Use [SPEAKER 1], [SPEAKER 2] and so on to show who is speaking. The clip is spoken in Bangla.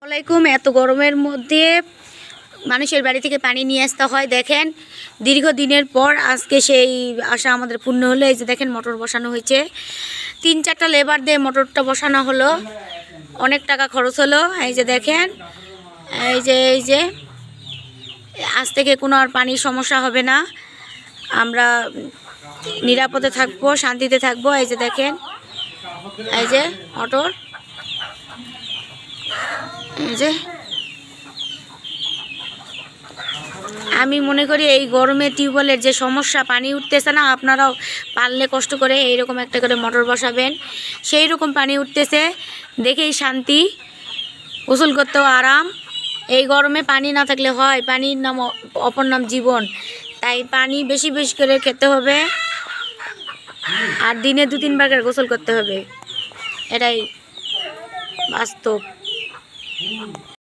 [SPEAKER 1] আসসালামাইকুম। এত গরমের মধ্যে মানুষের বাড়ি থেকে পানি নিয়ে আসতে হয়। দেখেন দীর্ঘদিনের পর আজকে সেই আশা আমাদের পূর্ণ হলো। এই যে দেখেন মোটর বসানো হয়েছে, 3-4টা লেবার দিয়ে মোটরটা বসানো হলো, অনেক টাকা খরচ হলো। এই যে দেখেন, এই যে আজ থেকে কোনো আর পানির সমস্যা হবে না, আমরা নিরাপদে থাকবো, শান্তিতে থাকবো। এই যে দেখেন, এই যে মোটর, এই যে আমি মনে করি এই গরমে টিউবওয়েলের যে সমস্যা, পানি উঠতেছে না, আপনারাও পারলে কষ্ট করে এইরকম একটা করে মোটর বসাবেন। সেই রকম পানি উঠতেছে, দেখেই শান্তি, গোসল করতেও আরাম। এই গরমে পানি না থাকলে হয়, পানির নাম অপর নাম জীবন। তাই পানি বেশি বেশি করে খেতে হবে, আর দিনে 2-3 বার করে গোসল করতে হবে, এটাই বাস্তব।